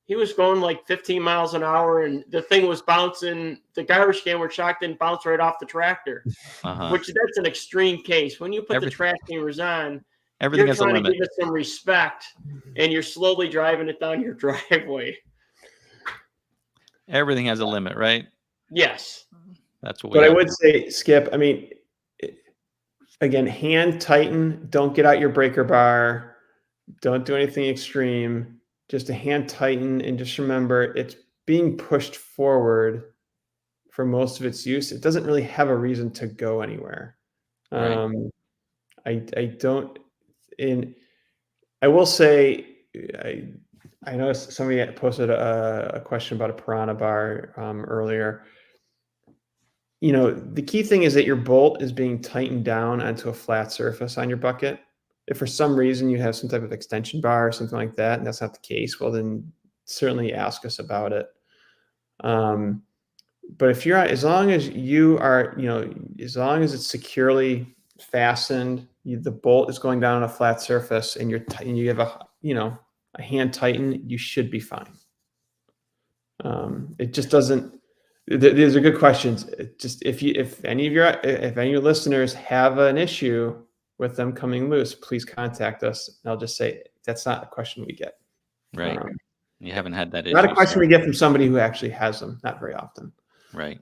he was going like 15 miles an hour and the thing was bouncing. The garbage can was shocked and bounced right off the tractor, which that's an extreme case. When you put the trash tamers on, everything you're has a trying limit. to give it some respect and you're slowly driving it down your driveway. Everything has a limit, right? Yes. That's what But I would say, Skip, I mean, again, hand tighten, don't get out your breaker bar, don't do anything extreme, just a hand tighten, and just remember it's being pushed forward for most of its use. It doesn't really have a reason to go anywhere. Right. I don't, I will say, I know somebody had posted a question about a Piranha bar earlier. The key thing is that your bolt is being tightened down onto a flat surface on your bucket. If for some reason you have some type of extension bar or something like that, and that's not the case, well, then certainly ask us about it. But if you're, as long as you are, as long as it's securely fastened, the bolt is going down on a flat surface, and and you have a hand tighten, you should be fine. It just doesn't. These are good questions. Just if any of your listeners have an issue with them coming loose, please contact us. And I'll just say that's not a question we get. Right. You haven't had that issue. Not a question we get from somebody who actually has them. Not very often. Right.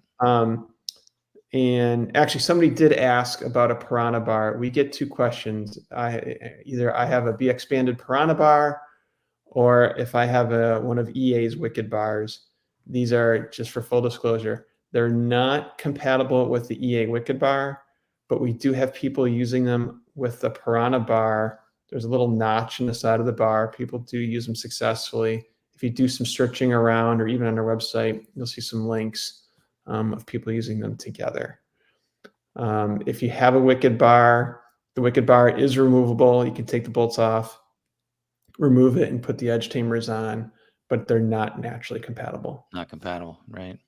And actually, somebody did ask about a Piranha bar. We get two questions. Either I have a Be Expanded Piranha bar, or if I have one of EA's Wicked bars. These are, just for full disclosure, they're not compatible with the EA Wicked bar, but we do have people using them with the Piranha bar. There's a little notch in the side of the bar. People do use them successfully. If you do some searching around, or even on our website, you'll see some links of people using them together. If you have a Wicked bar, the Wicked bar is removable. You can take the bolts off, remove it, and put the edge tamers on, but they're not naturally compatible. Not compatible, right?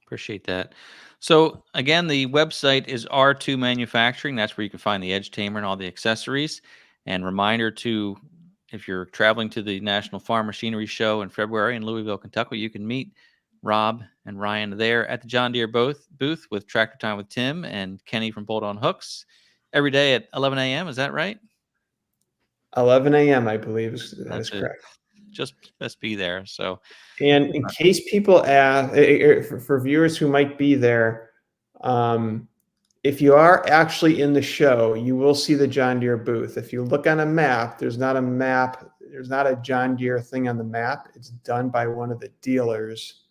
Appreciate that. So again, the website is R2 Manufacturing. That's where you can find the edge tamer and all the accessories. And reminder to, if you're traveling to the National Farm Machinery Show in February in Louisville, Kentucky, you can meet Rob and Ryan there at the John Deere booth with Tractor Time with Tim and Kenny from Bolt on Hooks every day at 11 a.m. Is that right? 11 a.m. I believe that is That's it. correct. Just best be there. So, and in case people ask, for viewers who might be there, if you are actually in the show, you will see the John Deere booth. If you look on a map, there's not a John Deere thing on the map. It's done by one of the dealers.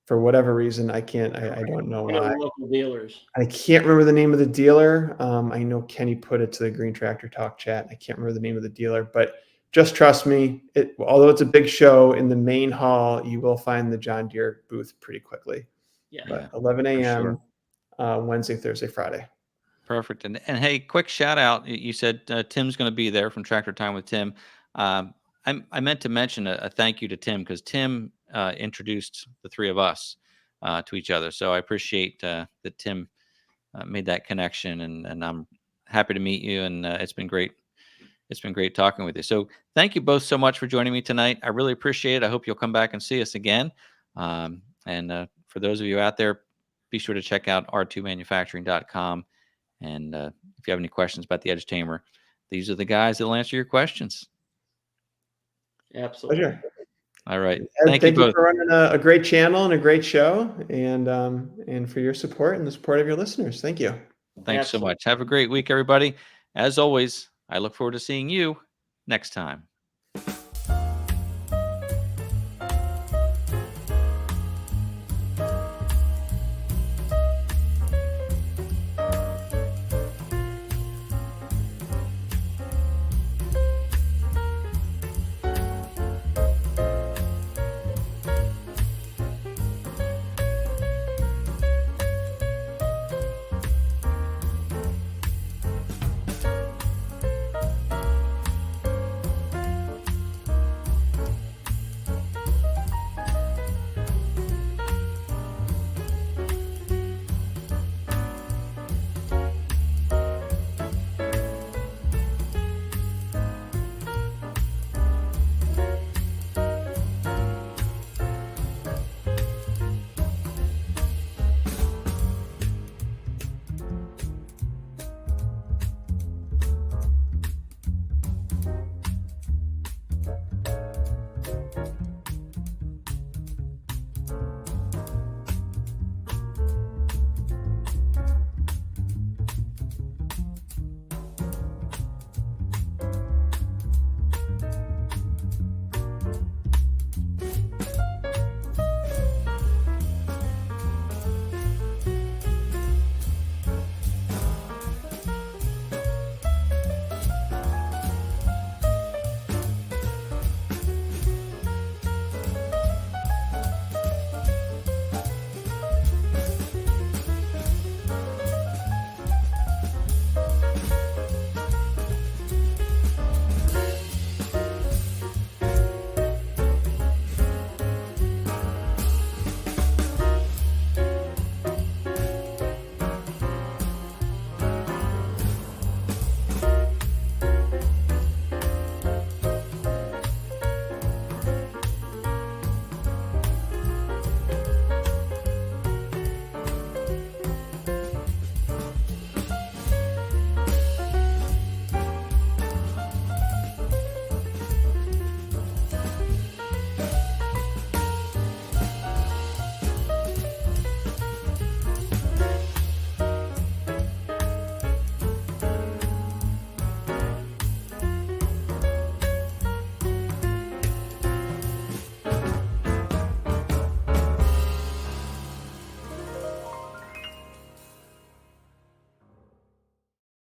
For whatever reason, I don't know why. Local dealers. I can't remember the name of the dealer. I know Kenny put it to the Green Tractor Talk chat. I can't remember the name of the dealer, but just trust me. Although it's a big show, in the main hall, you will find the John Deere booth pretty quickly. Yeah. But 11 a.m. Sure. Wednesday, Thursday, Friday. Perfect. And hey, quick shout out. You said Tim's going to be there from Tractor Time with Tim. I meant to mention a thank you to Tim, because Tim introduced the three of us to each other. So I appreciate that Tim made that connection, and I'm happy to meet you. And it's been great. It's been great talking with you. So thank you both so much for joining me tonight. I really appreciate it. I hope you'll come back and see us again. And for those of you out there, be sure to check out r2manufacturing.com. And if you have any questions about the edge tamer, these are the guys that'll answer your questions. Absolutely. Pleasure. All right. Thank you both for running a great channel and a great show, and for your support and the support of your listeners. Thank you. Thanks so much. Have a great week, everybody. As always, I look forward to seeing you next time.